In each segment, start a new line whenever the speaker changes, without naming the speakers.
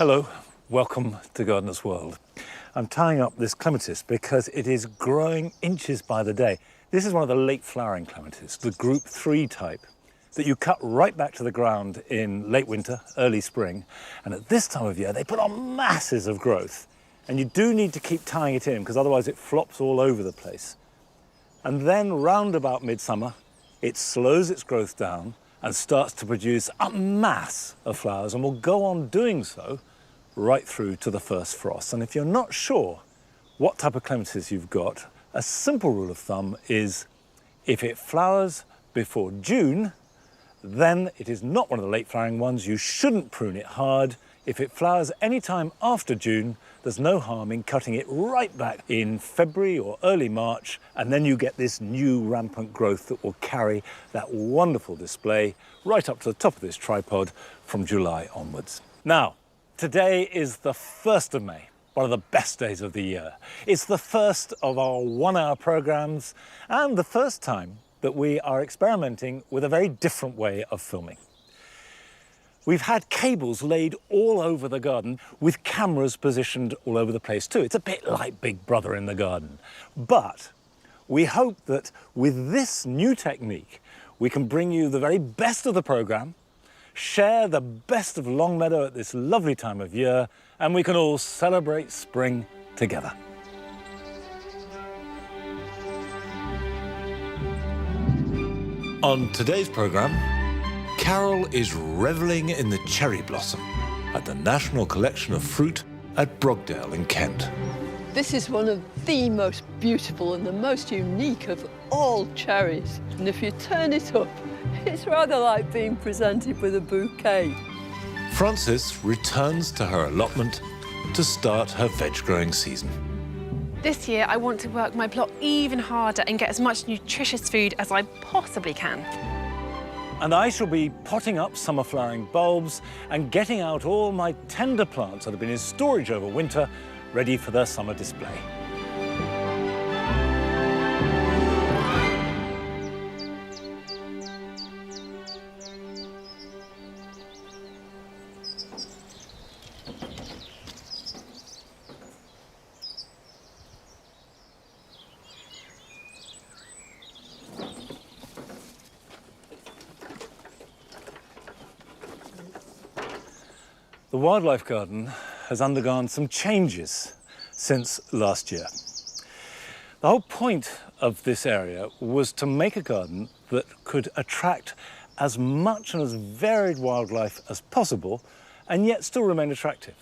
Hello, welcome to Gardener's World. I'm tying up this clematis because it is growing inches by the day. This is one of the late flowering clematis, the group 3 type, that you cut right back to the ground in late winter, early spring. And at this time of year, they put on masses of growth. And you do need to keep tying it in because otherwise it flops all over the place. And then round about midsummer, it slows its growth down and starts to produce a mass of flowers and will go on doing so right through to the first frost. And if you're not sure what type of clematis you've got, a simple rule of thumb is if it flowers before June, then it is not one of the late flowering ones. You shouldn't prune it hard. If it flowers any time after June, there's no harm in cutting it right back in February or early March, and then you get this new rampant growth that will carry that wonderful display right up to the top of this tripod from July onwards. Now, today is the 1st of May, one of the best days of the year. It's the first of our 1-hour programs and the first time that we are experimenting with a very different way of filming. We've had cables laid all over the garden with cameras positioned all over the place too. It's a bit like Big Brother in the garden. But we hope that with this new technique, we can bring you the very best of the programme, share the best of Longmeadow at this lovely time of year, and we can all celebrate spring together. On today's programme, Carol is revelling in the cherry blossom at the National Collection of Fruit at Brogdale in Kent.
This is one of the most beautiful and the most unique of all cherries. And if you turn it up, it's rather like being presented with a bouquet.
Frances returns to her allotment to start her veg-growing season.
This year, I want to work my plot even harder and get as much nutritious food as I possibly can.
And I shall be potting up summer flowering bulbs and getting out all my tender plants that have been in storage over winter, ready for their summer display. The wildlife garden has undergone some changes since last year. The whole point of this area was to make a garden that could attract as much and as varied wildlife as possible and yet still remain attractive.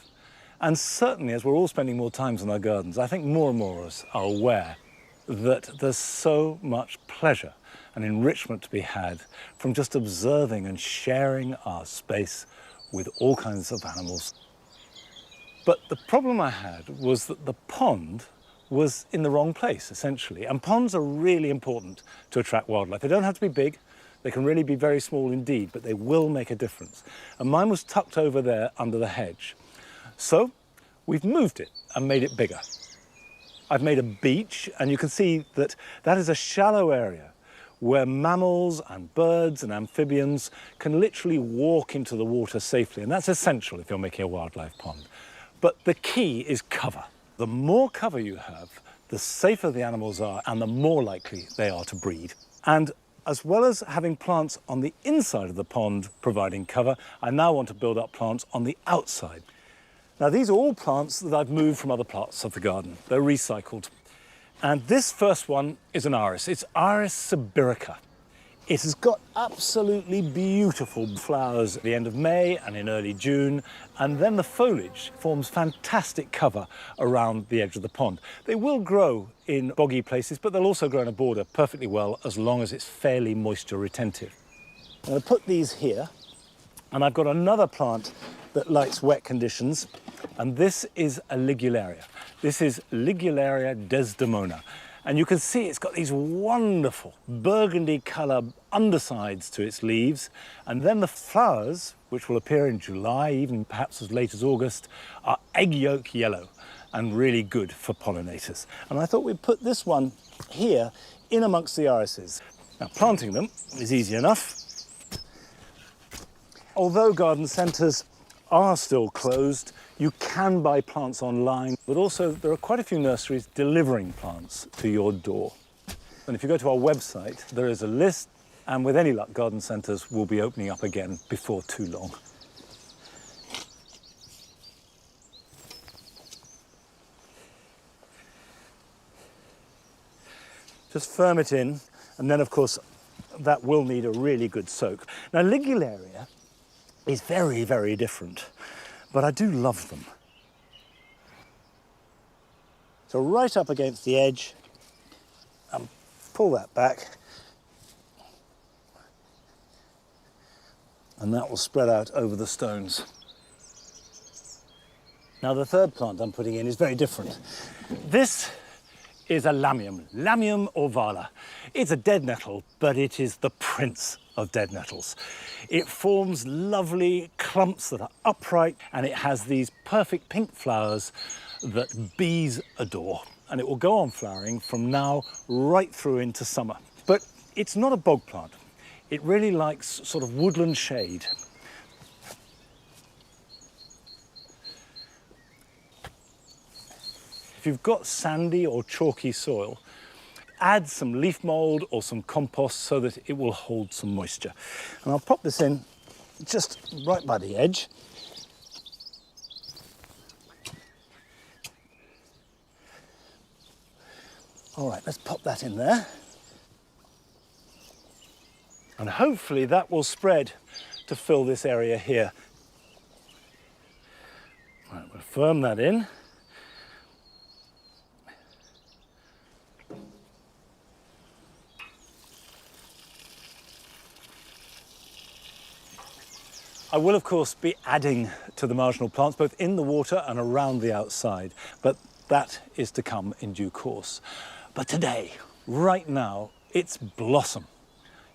And certainly as we're all spending more time in our gardens, I think more and more of us are aware that there's so much pleasure and enrichment to be had from just observing and sharing our space with all kinds of animals. But the problem I had was that the pond was in the wrong place, essentially. And ponds are really important to attract wildlife. They don't have to be big. They can really be very small indeed, but they will make a difference. And mine was tucked over there under the hedge. So we've moved it and made it bigger. I've made a beach, and you can see that that is a shallow area where mammals and birds and amphibians can literally walk into the water safely. And that's essential if you're making a wildlife pond. But the key is cover. The more cover you have, the safer the animals are and the more likely they are to breed. And as well as having plants on the inside of the pond providing cover, I now want to build up plants on the outside. Now, these are all plants that I've moved from other parts of the garden. They're recycled. And this first one is an iris. It's Iris sibirica. It has got absolutely beautiful flowers at the end of May and in early June, and then the foliage forms fantastic cover around the edge of the pond. They will grow in boggy places, but they'll also grow in a border perfectly well as long as it's fairly moisture retentive. I'm going to put these here, and I've got another plant that likes wet conditions, and this is a ligularia. This is Ligularia desdemona. And you can see it's got these wonderful burgundy colour undersides to its leaves. And then the flowers, which will appear in July, even perhaps as late as August, are egg yolk yellow and really good for pollinators. And I thought we'd put this one here in amongst the irises. Now, planting them is easy enough. Although garden centres are still closed, You can buy plants online, but also there are quite a few nurseries delivering plants to your door. And if you go to our website, there is a list, and with any luck, garden centres will be opening up again before too long. Just firm it in, and then of course that will need a really good soak. Now Ligularia is very, very different, but I do love them. So right up against the edge, and pull that back, and that will spread out over the stones. Now the third plant I'm putting in is very different. This is a lamium, Lamium orvala. It's a dead nettle, but it is the prince of dead nettles. It forms lovely clumps that are upright, and it has these perfect pink flowers that bees adore. And it will go on flowering from now right through into summer. But it's not a bog plant. It really likes sort of woodland shade. If you've got sandy or chalky soil, add some leaf mould or some compost so that it will hold some moisture. And I'll pop this in just right by the edge. All right, let's pop that in there. And hopefully that will spread to fill this area here. Right, we'll firm that in. I will, of course, be adding to the marginal plants, both in the water and around the outside, but that is to come in due course. But today, right now, it's blossom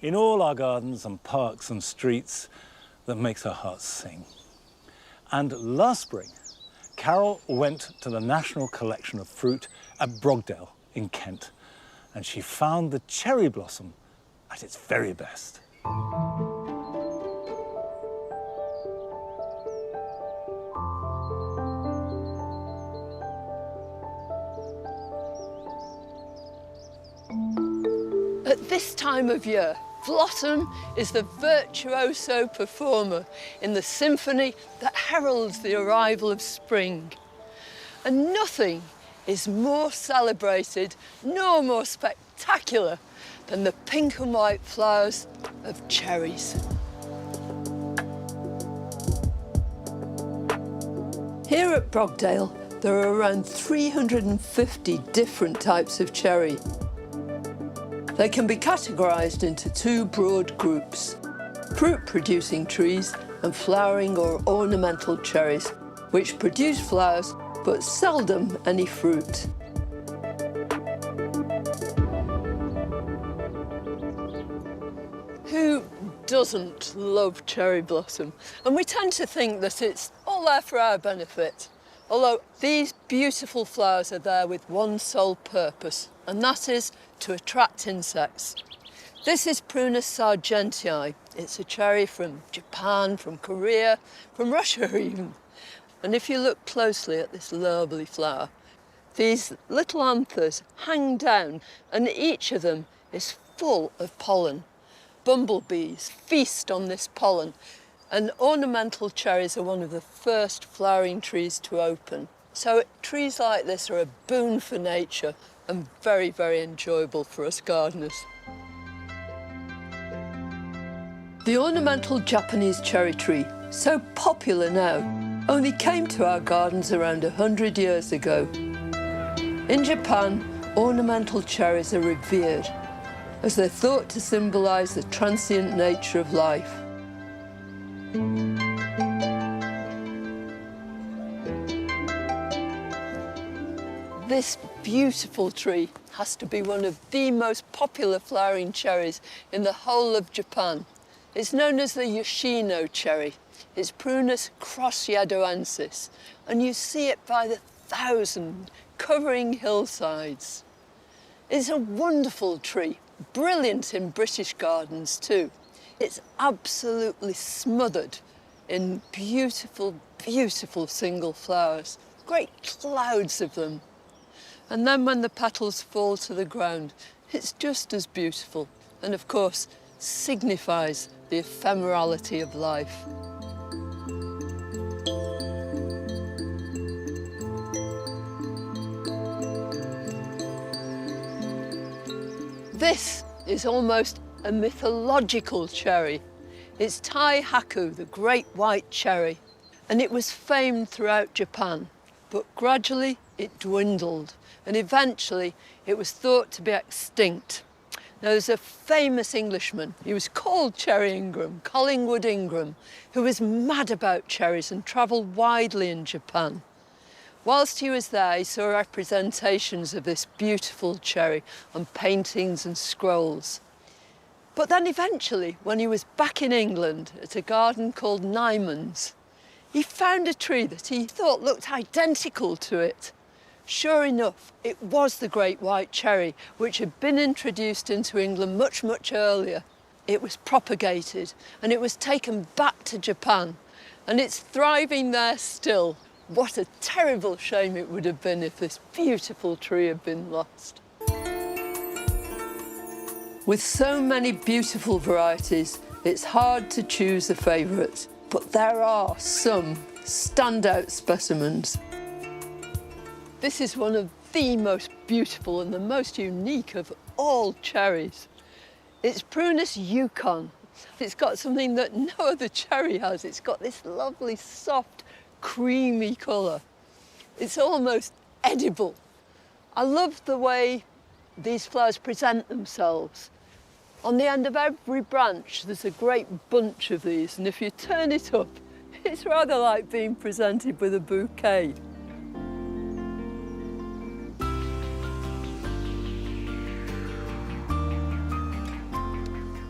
in all our gardens and parks and streets that makes our hearts sing. And last spring, Carol went to the National Collection of Fruit at Brogdale in Kent, and she found the cherry blossom at its very best.
At this time of year, Blossom is the virtuoso performer in the symphony that heralds the arrival of spring. And nothing is more celebrated nor more spectacular than the pink and white flowers of cherries. Here at Brogdale, there are around 350 different types of cherry. They can be categorised into two broad groups: fruit-producing trees and flowering or ornamental cherries, which produce flowers but seldom any fruit. Who doesn't love cherry blossom? And we tend to think that it's all there for our benefit. Although these beautiful flowers are there with one sole purpose, and that is to attract insects. This is Prunus sargentii. It's a cherry from Japan, from Korea, from Russia even. And if you look closely at this lovely flower, these little anthers hang down, and each of them is full of pollen. Bumblebees feast on this pollen, and ornamental cherries are one of the first flowering trees to open. So trees like this are a boon for nature and very, very enjoyable for us gardeners. The ornamental Japanese cherry tree, so popular now, only came to our gardens around 100 years ago. In Japan, ornamental cherries are revered, as they're thought to symbolise the transient nature of life. This beautiful tree has to be one of the most popular flowering cherries in the whole of Japan. It's known as the Yoshino cherry. It's Prunus crossyadoensis, and you see it by the thousand, covering hillsides. It's a wonderful tree, brilliant in British gardens too. It's absolutely smothered in beautiful beautiful single flowers, great clouds of them. And then when the petals fall to the ground, it's just as beautiful, and of course, signifies the ephemerality of life. This is almost a mythological cherry. It's Tai Haku, the great white cherry, and it was famed throughout Japan, but gradually it dwindled, and eventually it was thought to be extinct. Now, there's a famous Englishman, he was called Cherry Ingram, Collingwood Ingram, who was mad about cherries and travelled widely in Japan. Whilst he was there, he saw representations of this beautiful cherry on paintings and scrolls. But then eventually, when he was back in England at a garden called Nyman's, he found a tree that he thought looked identical to it. Sure enough, it was the great white cherry, which had been introduced into England much, much earlier. It was propagated and it was taken back to Japan, and it's thriving there still. What a terrible shame it would have been if this beautiful tree had been lost. With so many beautiful varieties, it's hard to choose a favourite, but there are some standout specimens. This is one of the most beautiful and the most unique of all cherries. It's Prunus Yukon. It's got something that no other cherry has. It's got this lovely, soft, creamy colour. It's almost edible. I love the way these flowers present themselves. On the end of every branch there's a great bunch of these, and if you turn it up, it's rather like being presented with a bouquet.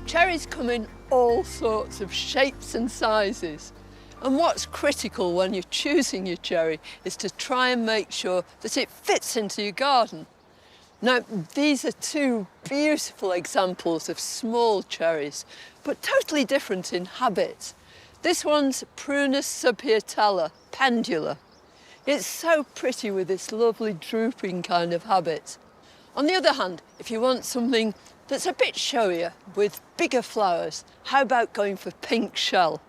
Cherries come in all sorts of shapes and sizes. And what's critical when you're choosing your cherry is to try and make sure that it fits into your garden. Now, these are two beautiful examples of small cherries, but totally different in habit. This one's Prunus subhiatella, pendula. It's so pretty with this lovely drooping kind of habit. On the other hand, if you want something that's a bit showier with bigger flowers, how about going for pink shell?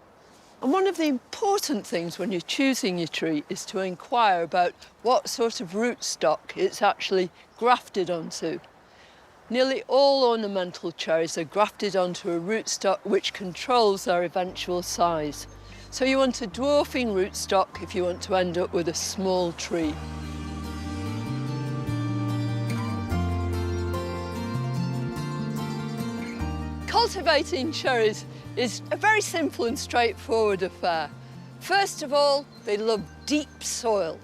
And one of the important things when you're choosing your tree is to inquire about what sort of rootstock it's actually grafted onto. Nearly all ornamental cherries are grafted onto a rootstock which controls their eventual size. So you want a dwarfing rootstock if you want to end up with a small tree. Cultivating cherries is a very simple and straightforward affair. First of all, they love deep soil.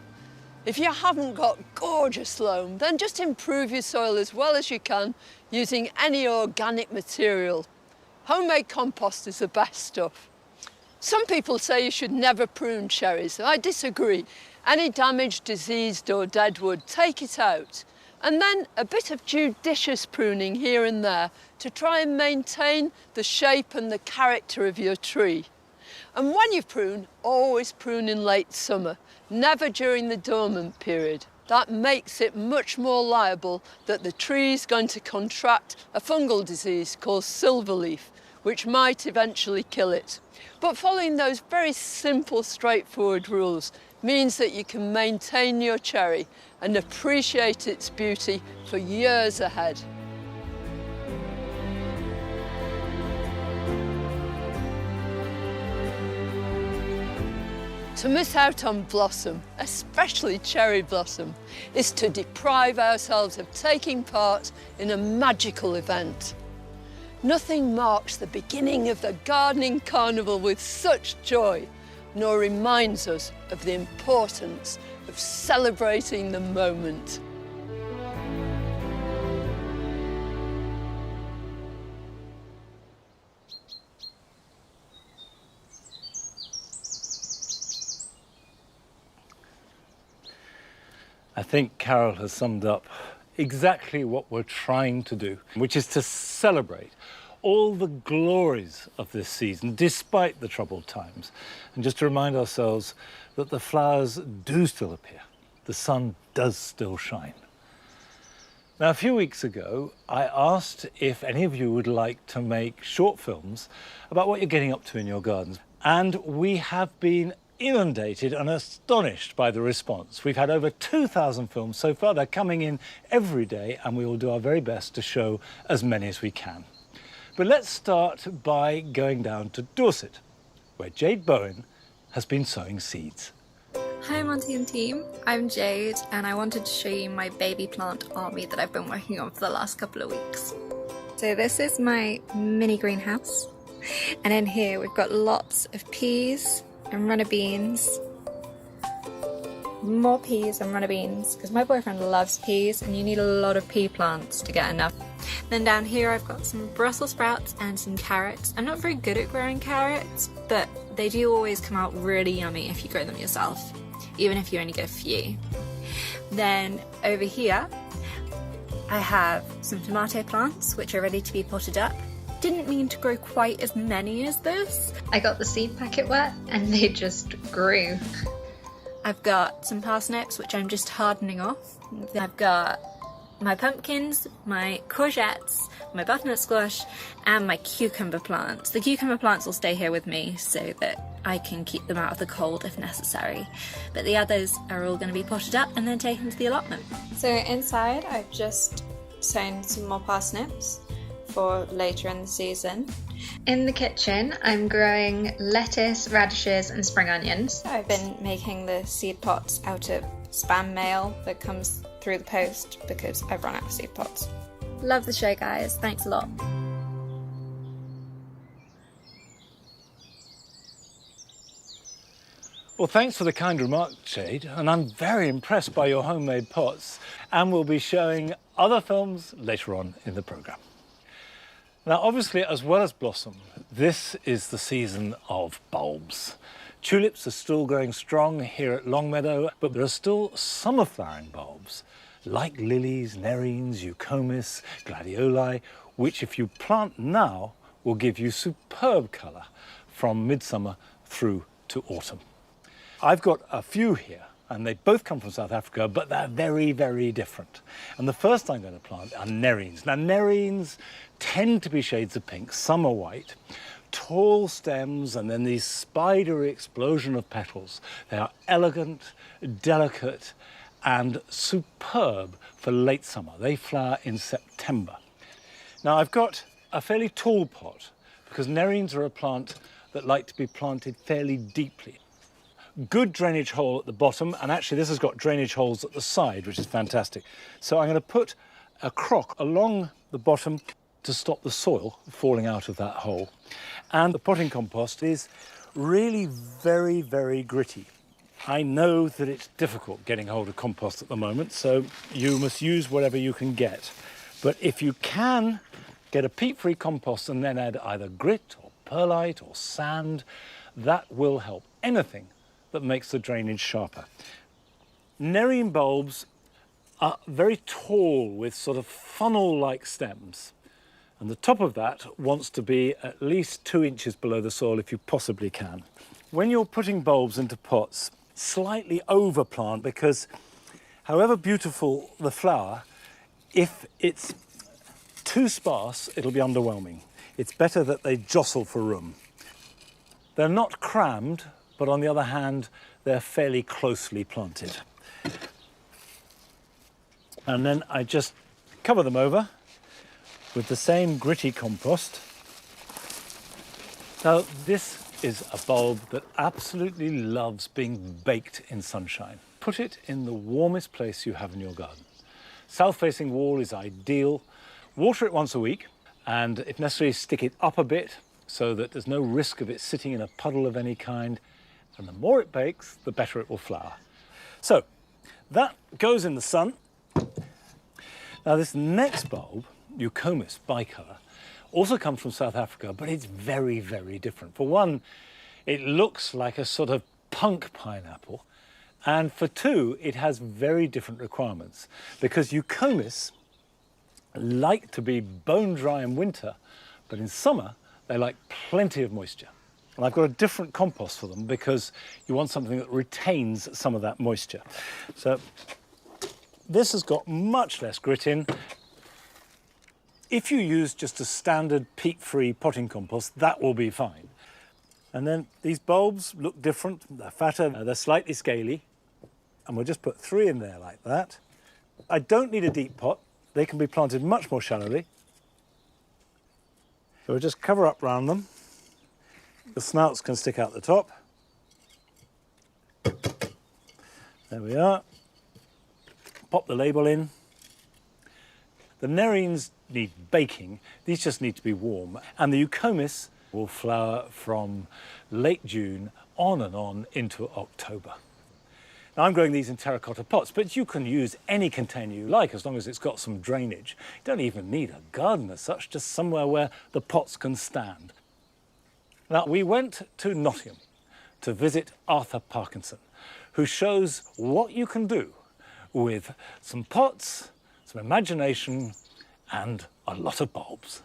If you haven't got gorgeous loam, then just improve your soil as well as you can using any organic material. Homemade compost is the best stuff. Some people say you should never prune cherries. I disagree. Any damaged, diseased or dead wood, take it out. And then a bit of judicious pruning here and there to try and maintain the shape and the character of your tree. And when you prune, always prune in late summer, never during the dormant period. That makes it much more liable that the tree is going to contract a fungal disease called silverleaf, which might eventually kill it. But following those very simple, straightforward rules means that you can maintain your cherry and appreciate its beauty for years ahead. To miss out on blossom, especially cherry blossom, is to deprive ourselves of taking part in a magical event. Nothing marks the beginning of the gardening carnival with such joy, nor reminds us of the importance of celebrating the moment.
I think Carol has summed up exactly what we're trying to do, which is to celebrate all the glories of this season, despite the troubled times, and just to remind ourselves that the flowers do still appear. The sun does still shine. Now, a few weeks ago, I asked if any of you would like to make short films about what you're getting up to in your gardens. And we have been inundated and astonished by the response. We've had over 2,000 films so far. They're coming in every day, and we will do our very best to show as many as we can. But let's start by going down to Dorset, where Jade Bowen has been sowing seeds.
Hi Monty and team, I'm Jade and I wanted to show you my baby plant army that I've been working on for the last couple of weeks. So this is my mini greenhouse, and in here we've got lots of peas and runner beans. More peas and runner beans because my boyfriend loves peas and you need a lot of pea plants to get enough. Then down here I've got some Brussels sprouts and some carrots. I'm not very good at growing carrots, but they do always come out really yummy if you grow them yourself, even if you only get a few. Then over here I have some tomato plants which are ready to be potted up. Didn't mean to grow quite as many as this. I got the seed packet wet and they just grew. I've got some parsnips which I'm just hardening off. Then I've got my pumpkins, my courgettes, my butternut squash and my cucumber plants. The cucumber plants will stay here with me so that I can keep them out of the cold if necessary. But the others are all going to be potted up and then taken to the allotment. So inside I've just sown some more parsnips for later in the season. In the kitchen I'm growing lettuce, radishes and spring onions. I've been making the seed pots out of spam mail that comes through the post because I've run out of seed pots. Love the show guys, thanks a lot.
Well, thanks for the kind remark, Jade, and I'm very impressed by your homemade pots, and we'll be showing other films later on in the programme. Now, obviously, as well as blossom, this is the season of bulbs. Tulips are still growing strong here at Longmeadow, but there are still summer-flowering bulbs, like lilies, nerines, eucomis, gladioli, which if you plant now will give you superb colour from midsummer through to autumn. I've got a few here, and they both come from South Africa, but they're very, very different. And the first I'm going to plant are nerines. Now, nerines tend to be shades of pink, some are white, tall stems, and then these spidery explosion of petals. They are elegant, delicate, and superb for late summer. They flower in September. Now, I've got a fairly tall pot because nerines are a plant that like to be planted fairly deeply. Good drainage hole at the bottom, and actually this has got drainage holes at the side, which is fantastic. So I'm going to put a crock along the bottom to stop the soil falling out of that hole. And the potting compost is really very, very gritty. I know that it's difficult getting hold of compost at the moment, so you must use whatever you can get. But if you can get a peat-free compost and then add either grit or perlite or sand, that will help anything that makes the drainage sharper. Nerine bulbs are very tall with sort of funnel-like stems. And the top of that wants to be at least 2 inches below the soil if you possibly can. When you're putting bulbs into pots, slightly overplant because however beautiful the flower, if it's too sparse, it'll be underwhelming. It's better that they jostle for room. They're not crammed, but on the other hand, they're fairly closely planted. And then I just cover them over with the same gritty compost. Now, this is a bulb that absolutely loves being baked in sunshine. Put it in the warmest place you have in your garden. South-facing wall is ideal. Water it once a week, and if necessary, stick it up a bit so that there's no risk of it sitting in a puddle of any kind. And the more it bakes, the better it will flower. So that goes in the sun. Now, this next bulb, eucomis bicolor, also comes from South Africa, but it's very, very different. For one, it looks like a sort of punk pineapple. And for two, it has very different requirements because eucomis like to be bone dry in winter, But in summer, they like plenty of moisture. And I've got a different compost for them because you want something that retains some of that moisture. So this has got much less grit in. If you use just a standard peat-free potting compost, that will be fine. And then these bulbs look different. They're fatter, they're slightly scaly. And we'll just put 3 in there like that. I don't need a deep pot. They can be planted much more shallowly. So we'll just cover up round them. The snouts can stick out the top. There we are. Pop the label in. The nerines need baking. These just need to be warm. And the eucomis will flower from late June on and on into October. Now, I'm growing these in terracotta pots, but you can use any container you like as long as it's got some drainage. You don't even need a garden as such, just somewhere where the pots can stand. Now, we went to Nottingham to visit Arthur Parkinson, who shows what you can do with some pots, some imagination, and a lot of bulbs.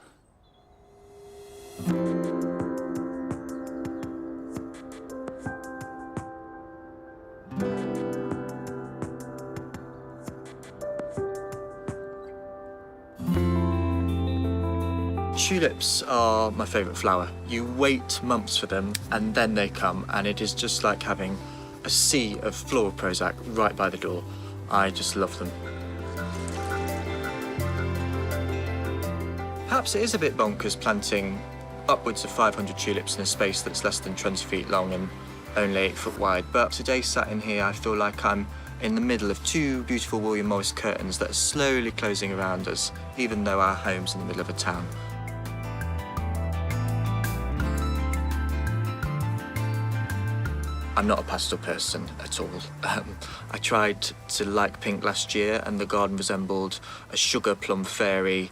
Tulips are my favourite flower. You wait months for them and then they come, and it is just like having a sea of floral Prozac right by the door. I just love them. Perhaps it is a bit bonkers planting upwards of 500 tulips in a space that's less than 20 feet long and only 8 foot wide, but today sat in here I feel like I'm in the middle of 2 beautiful William Morris curtains that are slowly closing around us, even though our home's in the middle of a town. I'm not a pastel person at all. I tried to like pink last year and the garden resembled a sugar plum fairy,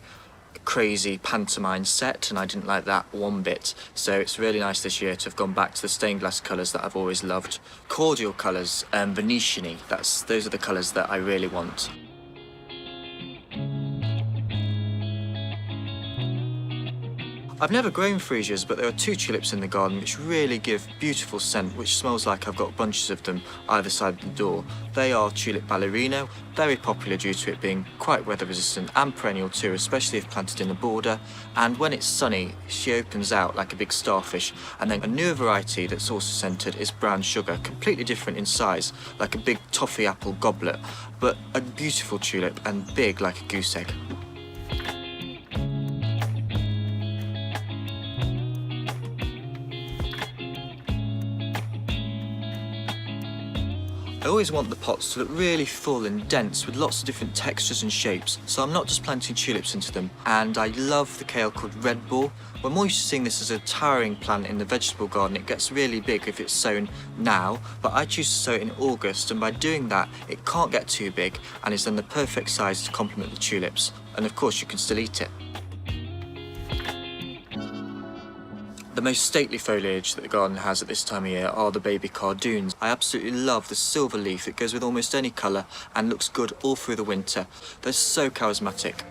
crazy pantomime set, and I didn't like that one bit. So it's really nice this year to have gone back to the stained glass colours that I've always loved. Cordial colours and Venetian-y, those are the colours that I really want. I've never grown freesias, but there are 2 tulips in the garden which really give beautiful scent, which smells like I've got bunches of them either side of the door. They are tulip ballerino, very popular due to it being quite weather resistant and perennial too, especially if planted in a border. And when it's sunny, she opens out like a big starfish. And then a newer variety that's also scented is brown sugar, completely different in size, like a big toffee apple goblet, but a beautiful tulip and big like a goose egg. I always want the pots to look really full and dense with lots of different textures and shapes, so I'm not just planting tulips into them. And I love the kale called Red Ball. We're more used to seeing this as a towering plant in the vegetable garden. It gets really big if it's sown now, but I choose to sow it in August, and by doing that, it can't get too big and is then the perfect size to complement the tulips. And of course, you can still eat it. The most stately foliage that the garden has at this time of year are the baby cardoons. I absolutely love the silver leaf. It goes with almost any colour and looks good all through the winter. They're so charismatic.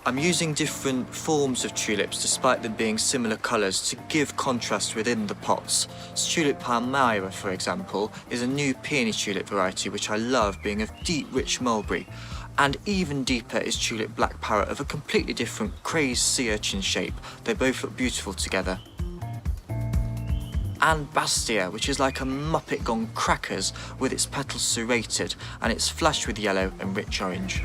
I'm using different forms of tulips despite them being similar colours to give contrast within the pots. Tulip Palmyra, for example, is a new peony tulip variety which I love, being of deep, rich mulberry. And even deeper is tulip black parrot of a completely different crazed sea urchin shape. They both look beautiful together. And Bastia, which is like a muppet gone crackers with its petals serrated and it's flushed with yellow and rich orange.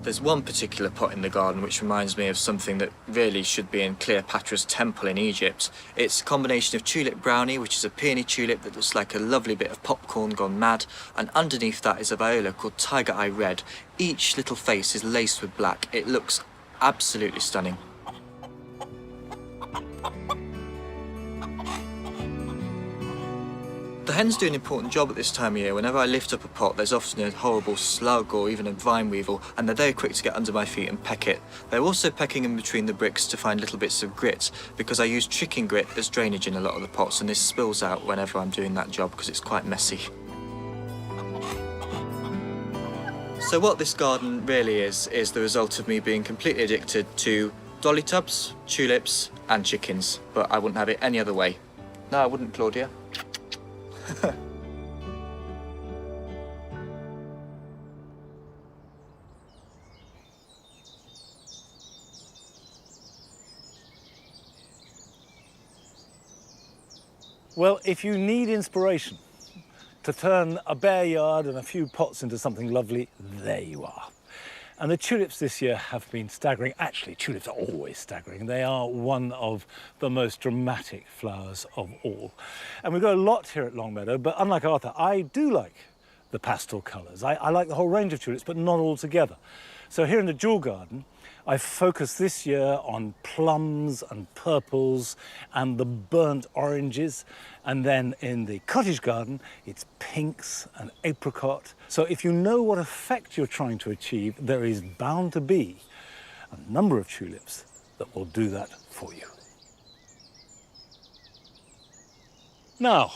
There's one particular pot in the garden which reminds me of something that really should be in Cleopatra's temple in Egypt. It's a combination of tulip brownie, which is a peony tulip that looks like a lovely bit of popcorn gone mad, and underneath that is a viola called Tiger Eye Red. Each little face is laced with black. It looks absolutely stunning. The hens do an important job at this time of year. Whenever I lift up a pot, there's often a horrible slug or even a vine weevil, and they're very quick to get under my feet and peck it. They're also pecking in between the bricks to find little bits of grit, because I use chicken grit as drainage in a lot of the pots, and this spills out whenever I'm doing that job because it's quite messy. So what this garden really is the result of me being completely addicted to dolly tubs, tulips and chickens, but I wouldn't have it any other way. No, I wouldn't, Claudia.
Well, if you need inspiration to turn a bare yard and a few pots into something lovely, there you are. And the tulips this year have been staggering. Actually, tulips are always staggering. They are one of the most dramatic flowers of all. And we've got a lot here at Longmeadow, but unlike Arthur, I do like the pastel colours. I like the whole range of tulips, but not all together. So here in the Jewel Garden, I've focused this year on plums and purples and the burnt oranges. And then in the cottage garden, it's pinks and apricot. So if you know what effect you're trying to achieve, there is bound to be a number of tulips that will do that for you. Now,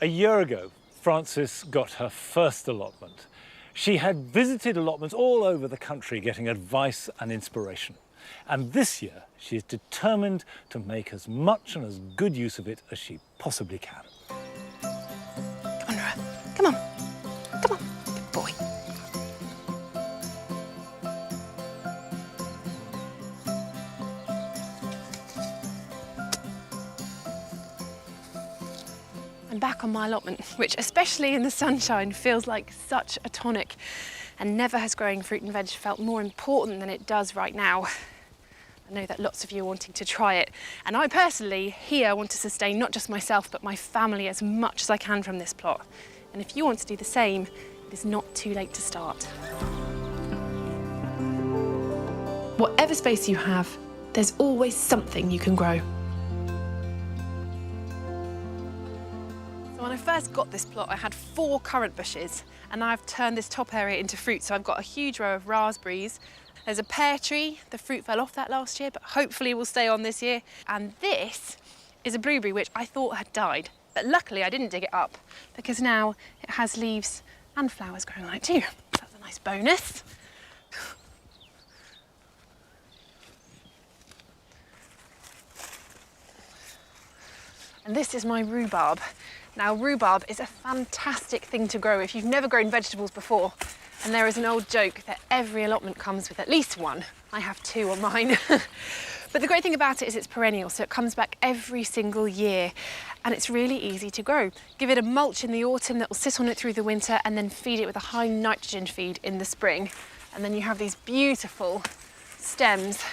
a year ago, Frances got her first allotment. She had visited allotments all over the country getting advice and inspiration. And this year, she is determined to make as much and as good use of it as she possibly can.
Come on, Nora. Come on. Come on. Good boy. I'm back on my allotment, which, especially in the sunshine, feels like such a tonic. And never has growing fruit and veg felt more important than it does right now. I know that lots of you are wanting to try it. And I personally here want to sustain not just myself, but my family as much as I can from this plot. And if you want to do the same, it is not too late to start. Whatever space you have, there's always something you can grow. So when I first got this plot, I had 4 currant bushes, and I've turned this top area into fruit. So I've got a huge row of raspberries. There's a pear tree. The fruit fell off that last year, but hopefully will stay on this year. And this is a blueberry, which I thought had died. But luckily I didn't dig it up, because now it has leaves and flowers growing on it too. That's a nice bonus. And this is my rhubarb. Now, rhubarb is a fantastic thing to grow if you've never grown vegetables before. And there is an old joke that every allotment comes with at least one. I have 2 on mine. But the great thing about it is it's perennial, so it comes back every single year. And it's really easy to grow. Give it a mulch in the autumn that will sit on it through the winter, and then feed it with a high nitrogen feed in the spring. And then you have these beautiful stems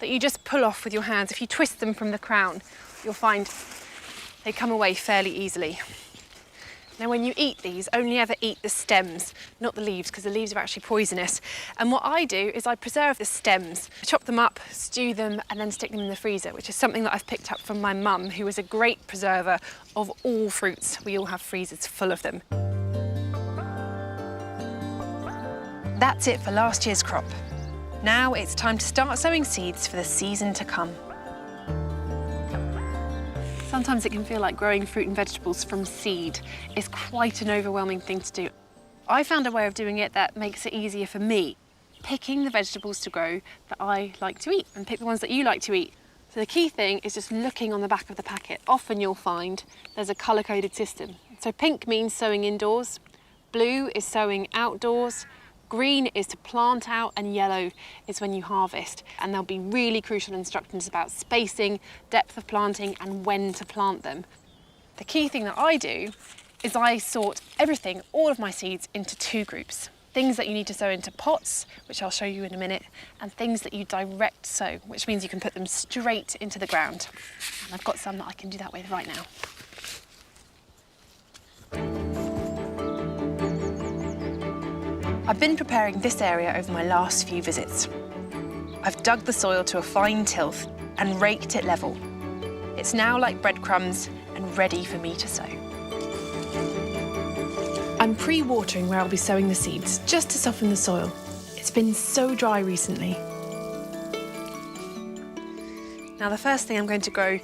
that you just pull off with your hands. If you twist them from the crown, you'll find they come away fairly easily. Now, when you eat these, only ever eat the stems, not the leaves, because the leaves are actually poisonous. And what I do is I preserve the stems, chop them up, stew them, and then stick them in the freezer, which is something that I've picked up from my mum, who is a great preserver of all fruits. We all have freezers full of them. That's it for last year's crop. Now it's time to start sowing seeds for the season to come. Sometimes it can feel like growing fruit and vegetables from seed is quite an overwhelming thing to do. I found a way of doing it that makes it easier for me, picking the vegetables to grow that I like to eat, and pick the ones that you like to eat. So the key thing is just looking on the back of the packet. Often you'll find there's a colour-coded system. So pink means sowing indoors, blue is sowing outdoors, green is to plant out, and yellow is when you harvest. And there'll be really crucial instructions about spacing, depth of planting, and when to plant them. The key thing that I do is I sort everything, all of my seeds, into 2 groups. Things that you need to sow into pots, which I'll show you in a minute, and things that you direct sow, which means you can put them straight into the ground. And I've got some that I can do that with right now. I've been preparing this area over my last few visits. I've dug the soil to a fine tilth and raked it level. It's now like breadcrumbs and ready for me to sow. I'm pre-watering where I'll be sowing the seeds, just to soften the soil. It's been so dry recently. Now the first thing I'm going to grow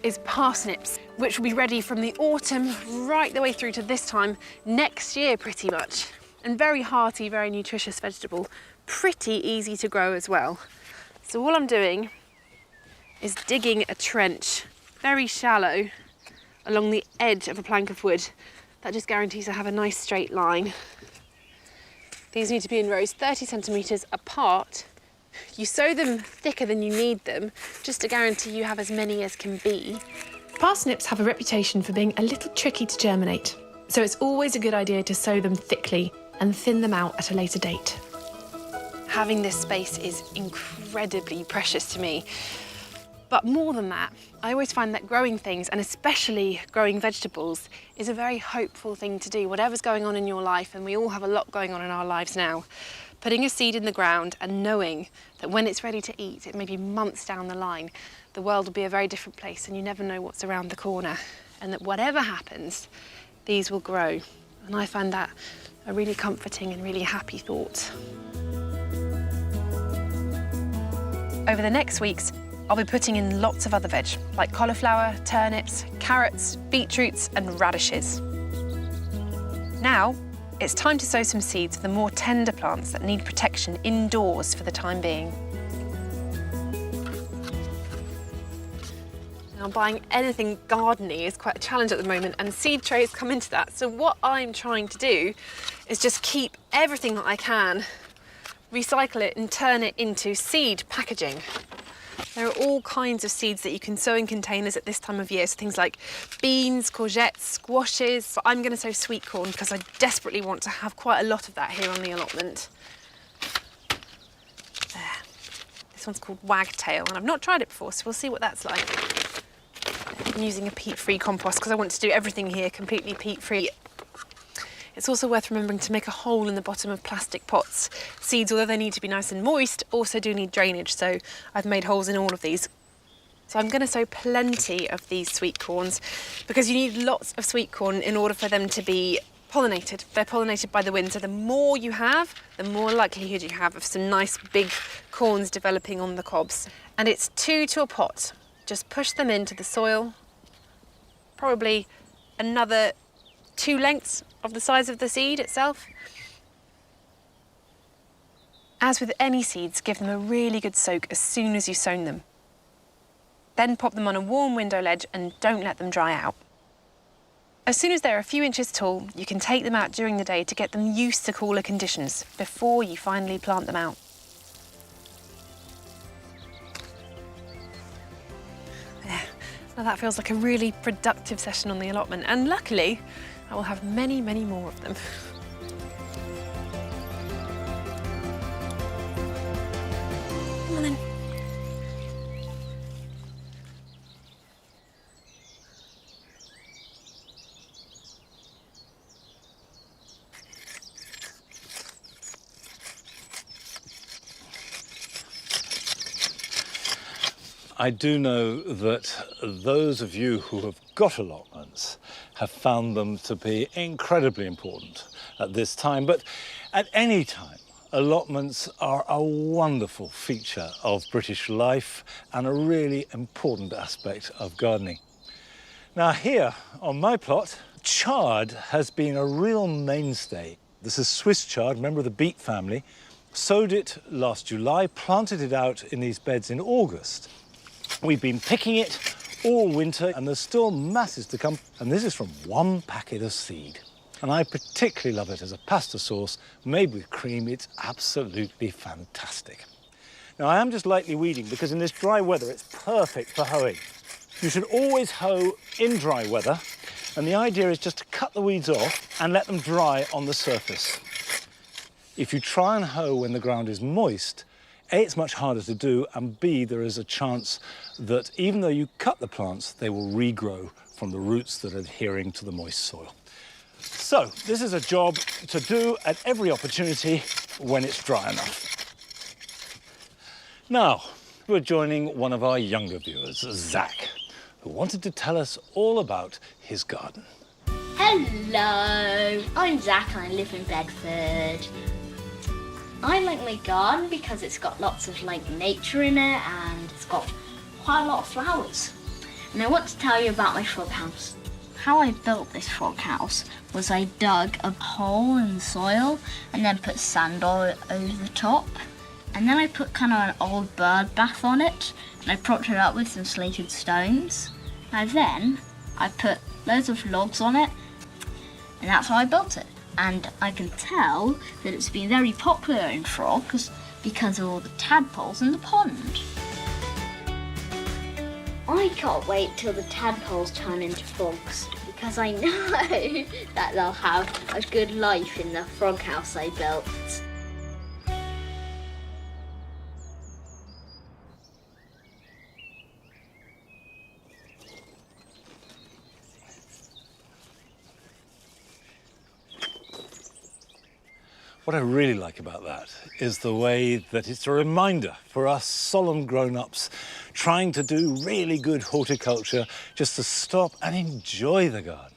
is parsnips, which will be ready from the autumn right the way through to this time next year pretty much. And very hearty, very nutritious vegetable. Pretty easy to grow as well. So all I'm doing is digging a trench, very shallow, along the edge of a plank of wood. That just guarantees I have a nice straight line. These need to be in rows 30 centimetres apart. You sow them thicker than you need them, just to guarantee you have as many as can be. Parsnips have a reputation for being a little tricky to germinate, so it's always a good idea to sow them thickly and thin them out at a later date. Having this space is incredibly precious to me. But more than that, I always find that growing things, and especially growing vegetables, is a very hopeful thing to do, whatever's going on in your life, and we all have a lot going on in our lives now. Putting a seed in the ground and knowing that when it's ready to eat, it may be months down the line, the world will be a very different place and you never know what's around the corner. And that whatever happens, these will grow. And I find that a really comforting and really happy thought. Over the next weeks, I'll be putting in lots of other veg, like cauliflower, turnips, carrots, beetroots and radishes. Now, it's time to sow some seeds for the more tender plants that need protection indoors for the time being. Now, buying anything garden-y is quite a challenge at the moment, and seed trays come into that. So what I'm trying to do is just keep everything that I can, recycle it and turn it into seed packaging. There are all kinds of seeds that you can sow in containers at this time of year, so things like beans, courgettes, squashes. But I'm going to sow sweet corn because I desperately want to have quite a lot of that here on the allotment. There. This one's called wagtail, and I've not tried it before, so we'll see what that's like. I'm using a peat-free compost because I want to do everything here completely peat-free. It's also worth remembering to make a hole in the bottom of plastic pots. Seeds, although they need to be nice and moist, also do need drainage, so I've made holes in all of these. So I'm going to sow plenty of these sweet corns because you need lots of sweet corn in order for them to be pollinated. They're pollinated by the wind, so the more you have, the more likelihood you have of some nice big corns developing on the cobs. And it's 2 to a pot. Just push them into the soil, probably another 2 lengths of the size of the seed itself. As with any seeds, give them a really good soak as soon as you've sown them. Then pop them on a warm window ledge and don't let them dry out. As soon as they're a few inches tall, you can take them out during the day to get them used to cooler conditions before you finally plant them out. There. Now that feels like a really productive session on the allotment, and luckily, I will have many, many more of them. Come on then.
I do know that those of you who have got allotments have found them to be incredibly important at this time, but at any time, allotments are a wonderful feature of British life and a really important aspect of gardening. Now here on my plot, chard has been a real mainstay. This is Swiss chard, member of the beet family. Sowed it last July, planted it out in these beds in August. We've been picking it all winter, and there's still masses to come. And this is from 1 packet of seed. And I particularly love it as a pasta sauce made with cream. It's absolutely fantastic. Now, I am just lightly weeding because in this dry weather, it's perfect for hoeing. You should always hoe in dry weather, and the idea is just to cut the weeds off and let them dry on the surface. If you try and hoe when the ground is moist, A, it's much harder to do, and B, there is a chance that even though you cut the plants, they will regrow from the roots that are adhering to the moist soil. So this is a job to do at every opportunity when it's dry enough. Now, we're joining one of our younger viewers, Zach, who wanted to tell us all about his garden.
Hello, I'm Zach and I live in Bedford. I like my garden because it's got lots of nature in it and it's got quite a lot of flowers. And I want to tell you about my frog house. How I built this frog house was I dug a hole in the soil and then put sand over the top. And then I put kind of an old bird bath on it and I propped it up with some slated stones. And then I put loads of logs on it and that's how I built it. And I can tell that it's been very popular in frogs because of all the tadpoles in the pond. I can't wait till the tadpoles turn into frogs because I know that they'll have a good life in the frog house I built.
What I really like about that is the way that it's a reminder for us solemn grown-ups trying to do really good horticulture just to stop and enjoy the garden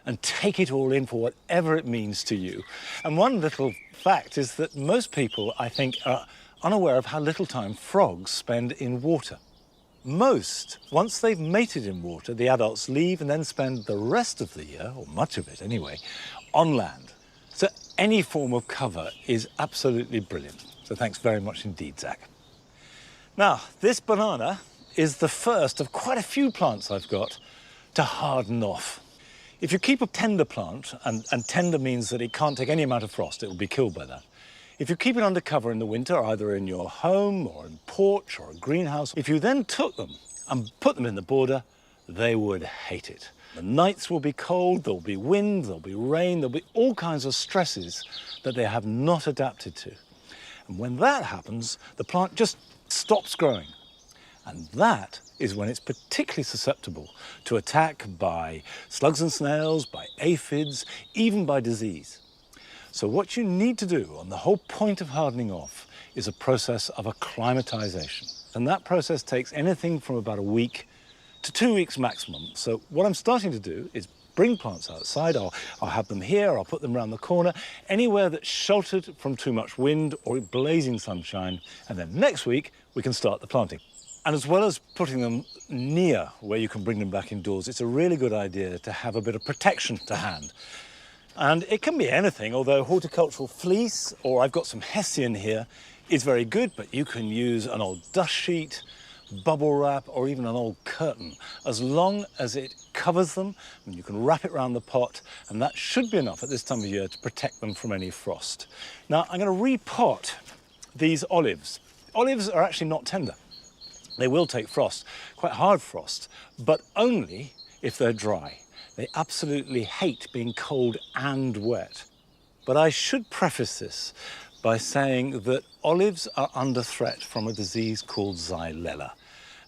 and take it all in for whatever it means to you. And one little fact is that most people, I think, are unaware of how little time frogs spend in water. Most, once they've mated in water, the adults leave and then spend the rest of the year, or much of it anyway, on land. So any form of cover is absolutely brilliant. So thanks very much indeed, Zach. Now, this banana is the first of quite a few plants I've got to harden off. If you keep a tender plant, and tender means that it can't take any amount of frost, it will be killed by that. If you keep it under cover in the winter, either in your home or in porch or a greenhouse, if you then took them and put them in the border, they would hate it. The nights will be cold, there'll be wind, there'll be rain, there'll be all kinds of stresses that they have not adapted to. And when that happens, the plant just stops growing. And that is when it's particularly susceptible to attack by slugs and snails, by aphids, even by disease. So what you need to do, and the whole point of hardening off, is a process of acclimatization. And that process takes anything from about a week to 2 weeks maximum. So what I'm starting to do is bring plants outside. I'll have them here, I'll put them around the corner, anywhere that's sheltered from too much wind or blazing sunshine. And then next week, we can start the planting. And as well as putting them near where you can bring them back indoors, it's a really good idea to have a bit of protection to hand. And it can be anything, although horticultural fleece, or I've got some hessian here, is very good, but you can use an old dust sheet, bubble wrap, or even an old curtain, as long as it covers them, and you can wrap it around the pot, and that should be enough at this time of year to protect them from any frost. Now, I'm going to repot these olives. Olives are actually not tender. They will take frost, quite hard frost, but only if they're dry. They absolutely hate being cold and wet. But I should preface this by saying that olives are under threat from a disease called xylella.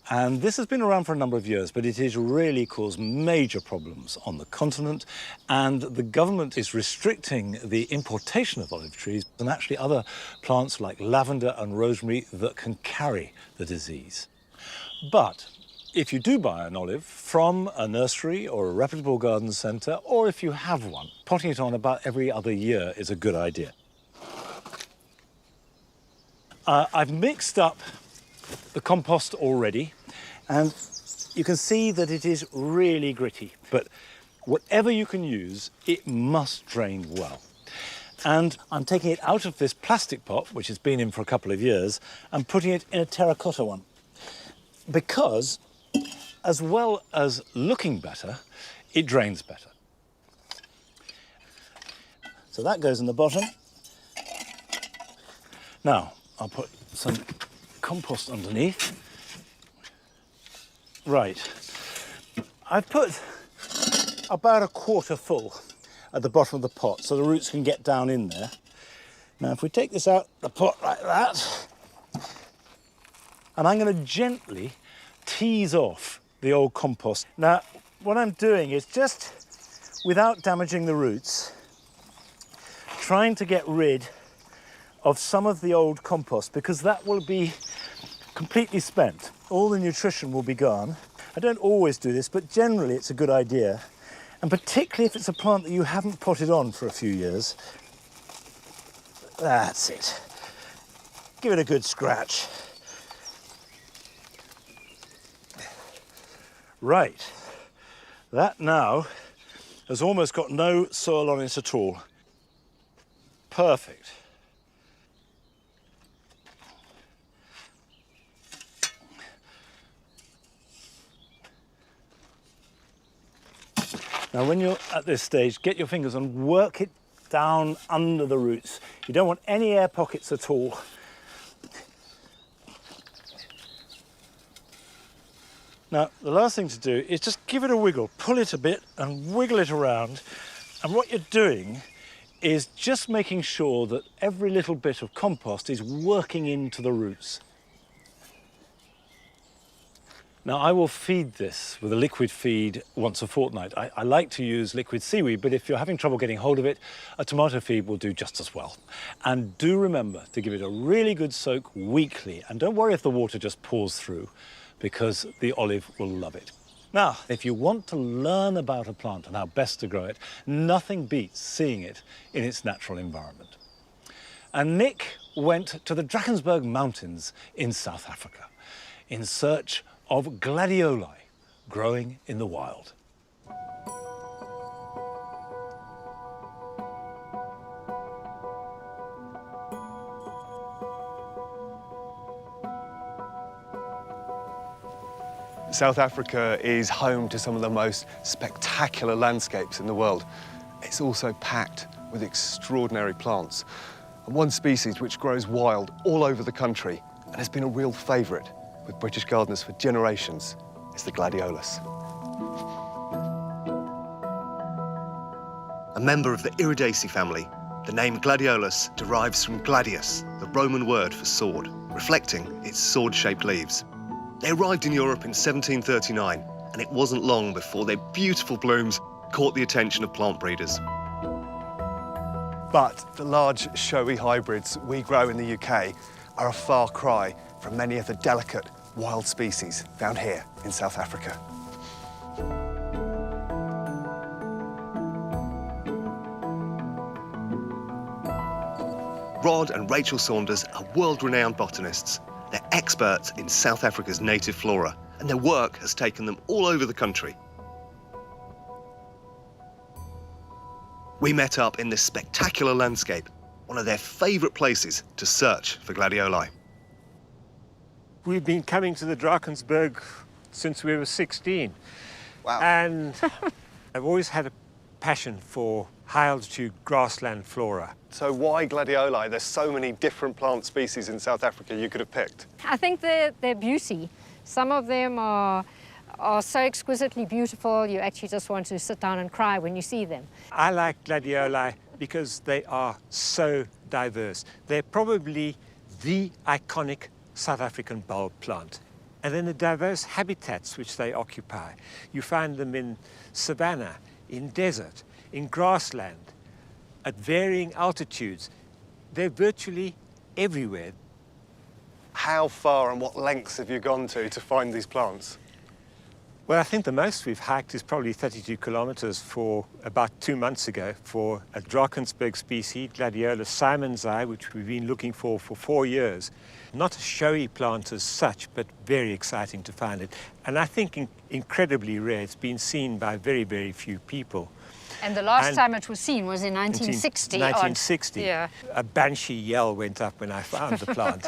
And this has been around for a number of years, but it has really caused major problems on the continent, and the government is restricting the importation of olive trees and actually other plants like lavender and rosemary that can carry the disease. But if you do buy an olive from a nursery or a reputable garden centre, or if you have one, potting it on about every other year is a good idea. I've mixed up the compost already, and you can see that it is really gritty, but whatever you can use, it must drain well. And I'm taking it out of this plastic pot, which has been in for a couple of years, and putting it in a terracotta one. Because, as well as looking better, it drains better. So that goes in the bottom. Now, I'll put some compost underneath. Right. I've put about a quarter full at the bottom of the pot so the roots can get down in there. Now, if we take this out the pot like that, and I'm going to gently tease off the old compost. Now, what I'm doing is just, without damaging the roots, trying to get rid of some of the old compost, because that will be completely spent. All the nutrition will be gone. I don't always do this, but generally it's a good idea. And particularly if it's a plant that you haven't potted on for a few years. That's it. Give it a good scratch. Right. That now has almost got no soil on it at all. Perfect. Now, when you're at this stage, get your fingers and work it down under the roots. You don't want any air pockets at all. Now, the last thing to do is just give it a wiggle, pull it a bit and wiggle it around. And what you're doing is just making sure that every little bit of compost is working into the roots. Now, I will feed this with a liquid feed once a fortnight. I like to use liquid seaweed, but if you're having trouble getting hold of it, a tomato feed will do just as well. And do remember to give it a really good soak weekly. And don't worry if the water just pours through, because the olive will love it. Now, if you want to learn about a plant and how best to grow it, nothing beats seeing it in its natural environment. And Nick went to the Drakensberg Mountains in South Africa in search of gladioli growing in the wild.
South Africa is home to some of the most spectacular landscapes in the world. It's also packed with extraordinary plants. And one species which grows wild all over the country and has been a real favourite with British gardeners for generations is the gladiolus.
A member of the Iridaceae family, the name gladiolus derives from gladius, the Roman word for sword, reflecting its sword-shaped leaves. They arrived in Europe in 1739, and it wasn't long before their beautiful blooms caught the attention of plant breeders.
But the large, showy hybrids we grow in the UK are a far cry from many of the delicate, wild species found here in South Africa.
Rod and Rachel Saunders are world-renowned botanists. They're experts in South Africa's native flora, and their work has taken them all over the country. We met up in this spectacular landscape, one of their favourite places to search for gladioli.
We've been coming to the Drakensberg since we were 16.
Wow.
And I've always had a passion for high-altitude grassland flora.
So why gladioli? There's so many different plant species in South Africa you could have picked.
I think their beauty. Some of them are so exquisitely beautiful, you actually just want to sit down and cry when you see them.
I like gladioli because they are so diverse. They're probably the iconic South African bulb plant. And then the diverse habitats which they occupy. You find them in savanna, in desert, in grassland, at varying altitudes. They're virtually everywhere.
How far and what lengths have you gone to find these plants?
Well, I think the most we've hiked is probably 32 kilometers for about 2 months ago for a Drakensberg species, Gladiolus simonsi, which we've been looking for 4 years. Not a showy plant as such, but very exciting to find it. And I think incredibly rare. It's been seen by very, very few people.
And the last time it was seen was in 1960.
1960.
Yeah.
A banshee yell went up when I found the plant.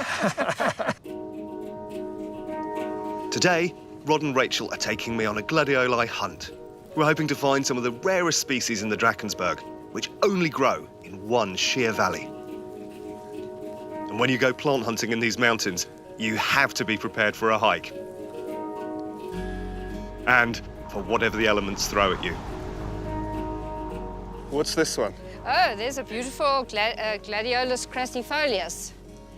Today, Rod and Rachel are taking me on a gladioli hunt. We're hoping to find some of the rarest species in the Drakensberg, which only grow in one sheer valley. And when you go plant hunting in these mountains, you have to be prepared for a hike. And for whatever the elements throw at you.
What's this one?
Oh, there's a beautiful Gladiolus crassifolius.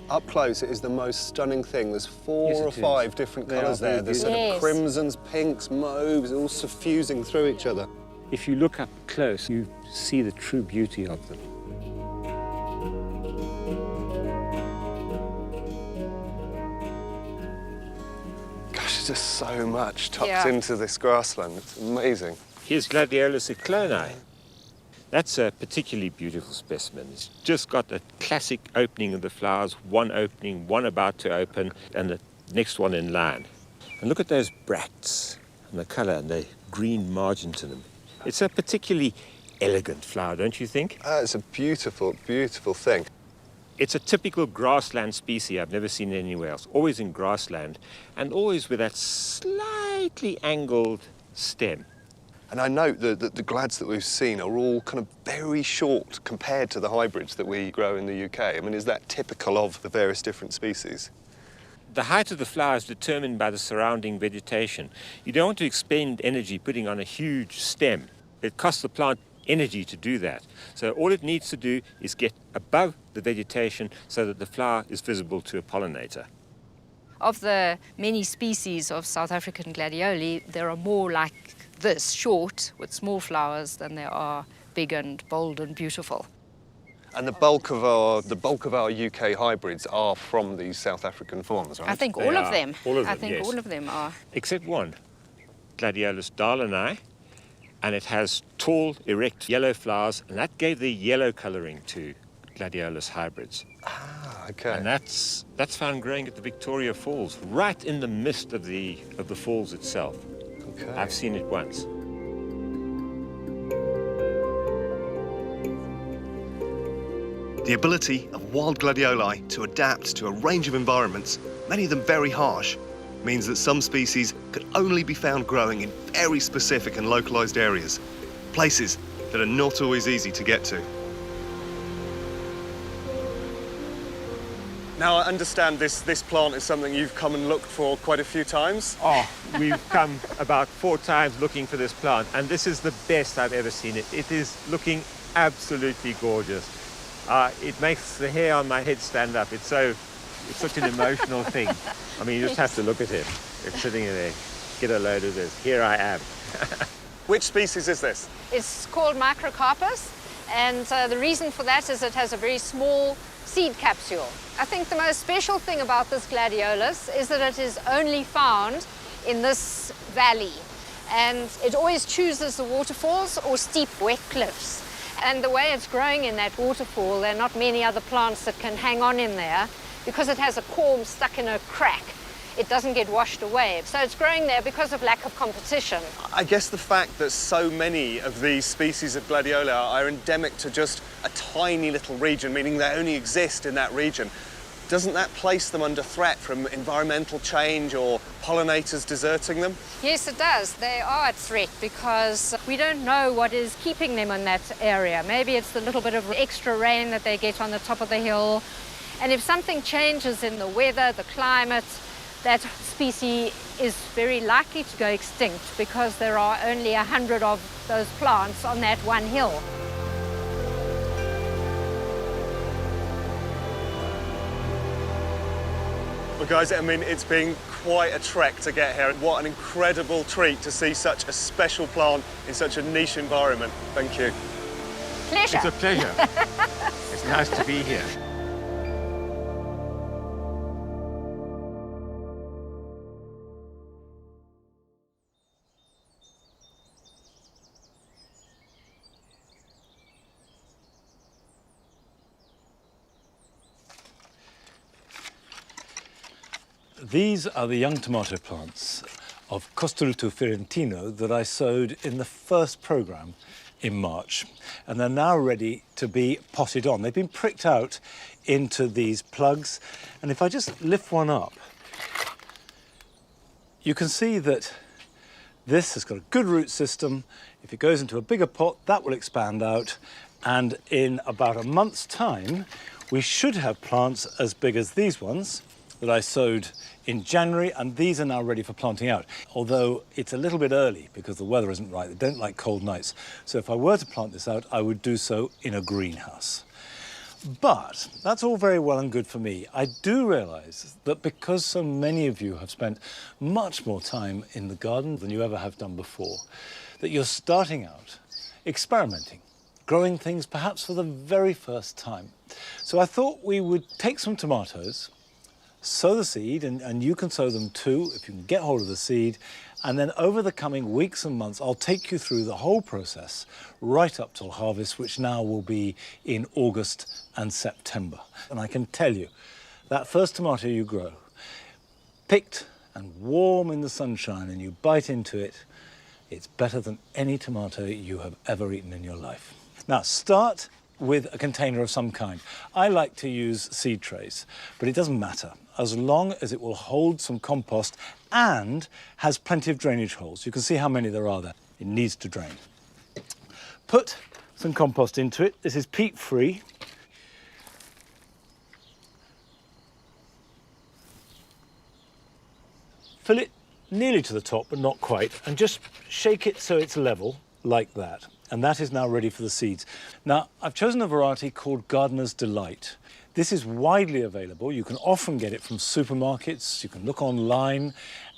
Up close, it is the most stunning thing. There's four or five different colours there. There's sort of crimsons, pinks, mauves, all suffusing through each other.
If you look up close, you see the true beauty of them.
Gosh, there's just so much tucked into this grassland. It's amazing.
Here's Gladiolus ecloni. That's a particularly beautiful specimen. It's just got a classic opening of the flowers, one opening, one about to open, and the next one in line. And look at those bracts and the colour and the green margin to them. It's a particularly elegant flower, don't you think?
It's a beautiful, beautiful thing.
It's a typical grassland species. I've never seen it anywhere else. Always in grassland, and always with that slightly angled stem.
And I note that the glads that we've seen are all kind of very short compared to the hybrids that we grow in the UK. I mean, is that typical of the various different species?
The height of the flower is determined by the surrounding vegetation. You don't want to expend energy putting on a huge stem. It costs the plant energy to do that. So all it needs to do is get above the vegetation so that the flower is visible to a pollinator.
Of the many species of South African gladioli, there are more like this, short, with small flowers, than there are big and bold and beautiful.
And the bulk of our UK hybrids are from these South African forms, right?
I think all of them.
All of them,
I think
yes.
all of them are.
Except one, Gladiolus darleni, and it has tall, erect, yellow flowers, and that gave the yellow colouring to Gladiolus hybrids.
Ah, okay.
And that's found growing at the Victoria Falls, right in the midst of the falls itself.
Okay.
I've seen it once.
The ability of wild gladioli to adapt to a range of environments, many of them very harsh, means that some species could only be found growing in very specific and localised areas, places that are not always easy to get to.
Now, I understand this plant is something you've come and looked for quite a few times.
Oh, we've come about 4 times looking for this plant, and this is the best I've ever seen it. It is looking absolutely gorgeous. It makes the hair on my head stand up. It's such an emotional thing. I mean, you just have to look at it. It's sitting there. Get a load of this. Here I am.
Which species is this?
It's called Microcarpus, and the reason for that is it has a very small seed capsule. I think the most special thing about this gladiolus is that it is only found in this valley, and it always chooses the waterfalls or steep wet cliffs. And the way it's growing in that waterfall, there are not many other plants that can hang on in there because it has a corm stuck in a crack. It doesn't get washed away. So it's growing there because of lack of competition.
I guess the fact that so many of these species of gladiola are endemic to just a tiny little region, meaning they only exist in that region, doesn't that place them under threat from environmental change or pollinators deserting them?
Yes, it does. They are at threat because we don't know what is keeping them in that area. Maybe it's the little bit of extra rain that they get on the top of the hill. And if something changes in the weather, the climate, that species is very likely to go extinct because there are only 100 of those plants on that one hill.
Well, guys, I mean, it's been quite a trek to get here. What an incredible treat to see such a special plant in such a niche environment. Thank you.
Pleasure.
It's a pleasure. It's nice to be here.
These are the young tomato plants of Costoluto Fiorentino that I sowed in the first programme in March. And they're now ready to be potted on. They've been pricked out into these plugs. And if I just lift one up, you can see that this has got a good root system. If it goes into a bigger pot, that will expand out. And in about a month's time, we should have plants as big as these ones that I sowed in January, and these are now ready for planting out. Although it's a little bit early because the weather isn't right. They don't like cold nights. So if I were to plant this out, I would do so in a greenhouse. But that's all very well and good for me. I do realise that because so many of you have spent much more time in the garden than you ever have done before, that you're starting out experimenting, growing things perhaps for the very first time. So I thought we would take some tomatoes, sow the seed, and you can sow them too if you can get hold of the seed. And then over the coming weeks and months, I'll take you through the whole process right up till harvest, which now will be in August and September. And I can tell you, that first tomato you grow, picked and warm in the sunshine, and you bite into it, it's better than any tomato you have ever eaten in your life. Now, start with a container of some kind. I like to use seed trays, but it doesn't matter, as long as it will hold some compost and has plenty of drainage holes. You can see how many there are there. It needs to drain. Put some compost into it. This is peat-free. Fill it nearly to the top, but not quite, and just shake it so it's level, like that. And that is now ready for the seeds. Now, I've chosen a variety called Gardener's Delight. This is widely available. You can often get it from supermarkets. You can look online,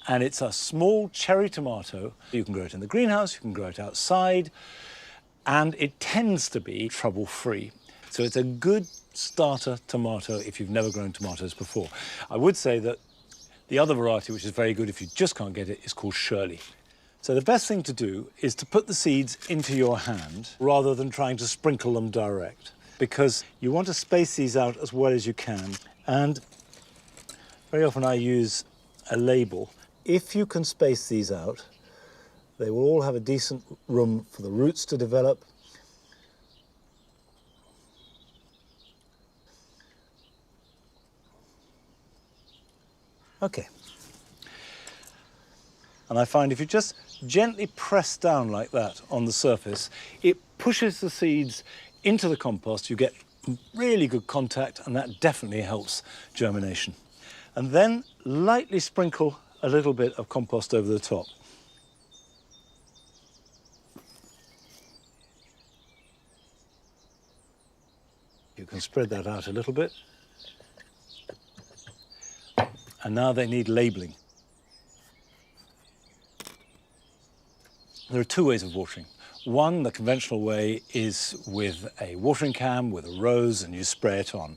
and it's a small cherry tomato. You can grow it in the greenhouse, you can grow it outside, and it tends to be trouble-free. So it's a good starter tomato if you've never grown tomatoes before. I would say that the other variety, which is very good if you just can't get it, is called Shirley. So the best thing to do is to put the seeds into your hand rather than trying to sprinkle them direct, because you want to space these out as well as you can. And very often I use a label. If you can space these out, they will all have a decent room for the roots to develop. Okay. And I find if you just gently press down like that on the surface, it pushes the seeds into the compost. You get really good contact, and that definitely helps germination. And then lightly sprinkle a little bit of compost over the top. You can spread that out a little bit. And now they need labeling. There are two ways of watering. One, the conventional way, is with a watering can with a rose and you spray it on.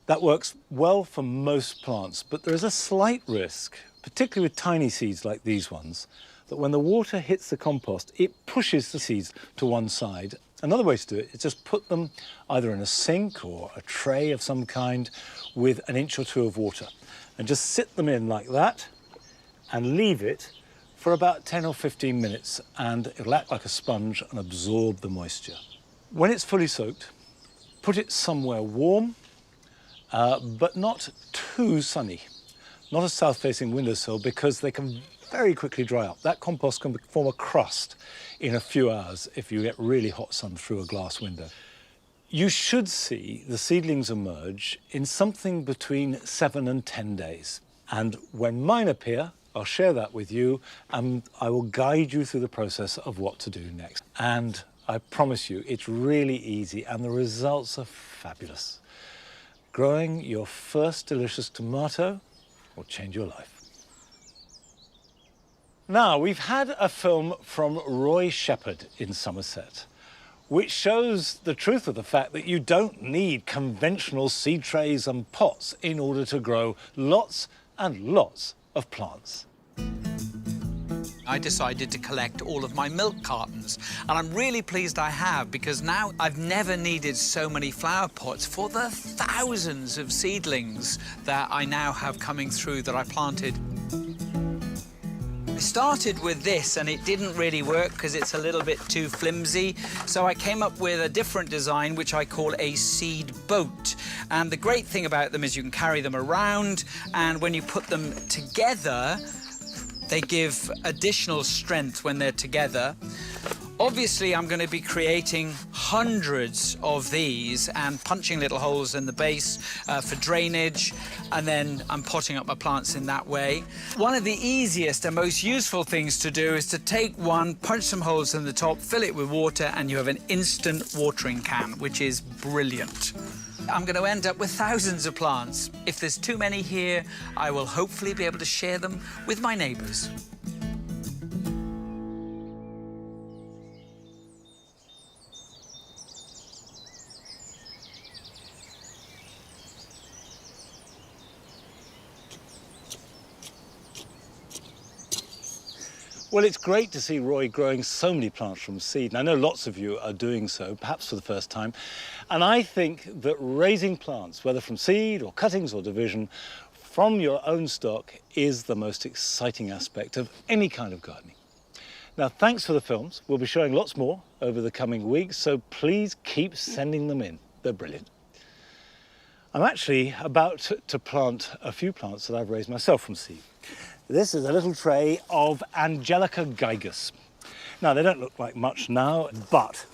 That works well for most plants, but there is a slight risk, particularly with tiny seeds like these ones, that when the water hits the compost, it pushes the seeds to one side. Another way to do it is just put them either in a sink or a tray of some kind with an inch or two of water, and just sit them in like that and leave it for about 10 or 15 minutes, and it'll act like a sponge and absorb the moisture. When it's fully soaked, put it somewhere warm, but not too sunny. Not a south-facing windowsill, because they can very quickly dry up. That compost can form a crust in a few hours if you get really hot sun through a glass window. You should see the seedlings emerge in something between 7 and 10 days. And when mine appear, I'll share that with you, and I will guide you through the process of what to do next. And I promise you, it's really easy, and the results are fabulous. Growing your first delicious tomato will change your life. Now, we've had a film from Roy Shepherd in Somerset, which shows the truth of the fact that you don't need conventional seed trays and pots in order to grow lots and lots of plants.
I decided to collect all of my milk cartons, and I'm really pleased I have, because now I've never needed so many flower pots for the thousands of seedlings that I now have coming through that I planted. I started with this and it didn't really work because it's a little bit too flimsy, so I came up with a different design which I call a seed boat. And the great thing about them is you can carry them around, and when you put them together, they give additional strength when they're together. Obviously, I'm going to be creating hundreds of these and punching little holes in the base for drainage, and then I'm potting up my plants in that way. One of the easiest and most useful things to do is to take one, punch some holes in the top, fill it with water, and you have an instant watering can, which is brilliant. I'm going to end up with thousands of plants. If there's too many here, I will hopefully be able to share them with my neighbours.
Well, it's great to see Roy growing so many plants from seed, and I know lots of you are doing so, perhaps for the first time. And I think that raising plants, whether from seed or cuttings or division, from your own stock is the most exciting aspect of any kind of gardening. Now, thanks for the films. We'll be showing lots more over the coming weeks, so please keep sending them in. They're brilliant. I'm actually about to plant a few plants that I've raised myself from seed. This is a little tray of Angelica gigas. Now, they don't look like much now, but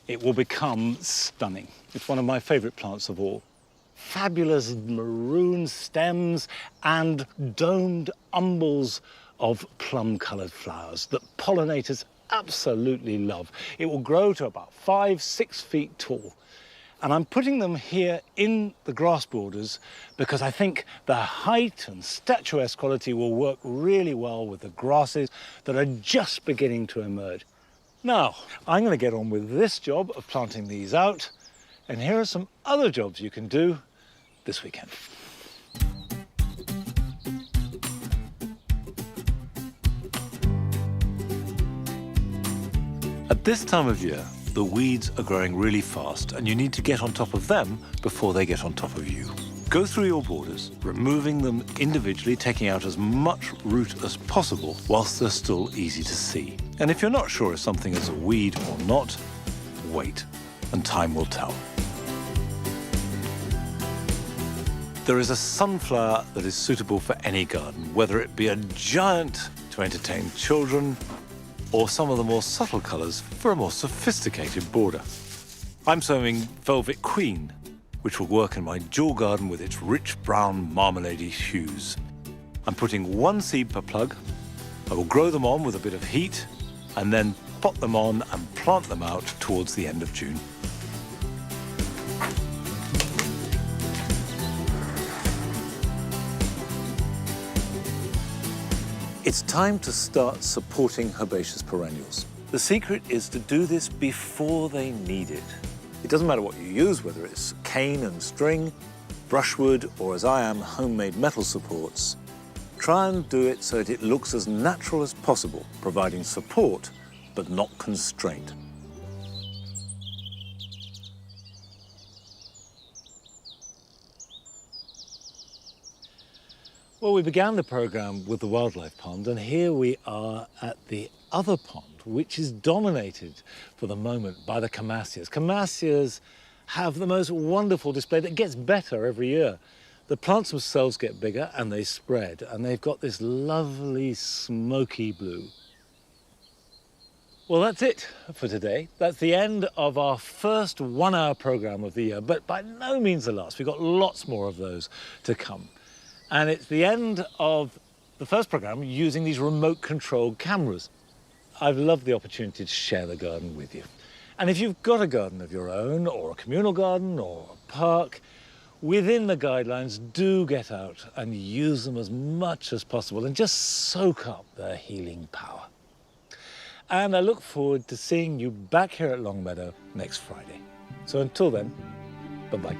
it will become stunning. It's one of my favourite plants of all. Fabulous maroon stems and domed umbels of plum-coloured flowers that pollinators absolutely love. It will grow to about 5-6 feet tall. And I'm putting them here in the grass borders because I think the height and statuesque quality will work really well with the grasses that are just beginning to emerge. Now, I'm going to get on with this job of planting these out, and here are some other jobs you can do this weekend. At this time of year, the weeds are growing really fast and you need to get on top of them before they get on top of you. Go through your borders, removing them individually, taking out as much root as possible whilst they're still easy to see. And if you're not sure if something is a weed or not, wait, and time will tell. There is a sunflower that is suitable for any garden, whether it be a giant to entertain children, or some of the more subtle colours for a more sophisticated border. I'm sowing Velvet Queen, which will work in my jewel garden with its rich brown marmalade hues. I'm putting 1 seed per plug. I will grow them on with a bit of heat and then pot them on and plant them out towards the end of June. It's time to start supporting herbaceous perennials. The secret is to do this before they need it. It doesn't matter what you use, whether it's cane and string, brushwood, or as I am, homemade metal supports. Try and do it so that it looks as natural as possible, providing support, but not constraint. Well, we began the programme with the wildlife pond, and here we are at the other pond, which is dominated for the moment by the Camasias. Camasias have the most wonderful display that gets better every year. The plants themselves get bigger and they spread, and they've got this lovely smoky blue. Well, that's it for today. That's the end of our first 1-hour programme of the year, but by no means the last. We've got lots more of those to come. And it's the end of the first programme using these remote-controlled cameras. I've loved the opportunity to share the garden with you. And if you've got a garden of your own, or a communal garden, or a park, within the guidelines, do get out and use them as much as possible and just soak up their healing power. And I look forward to seeing you back here at Longmeadow next Friday. So until then, bye-bye.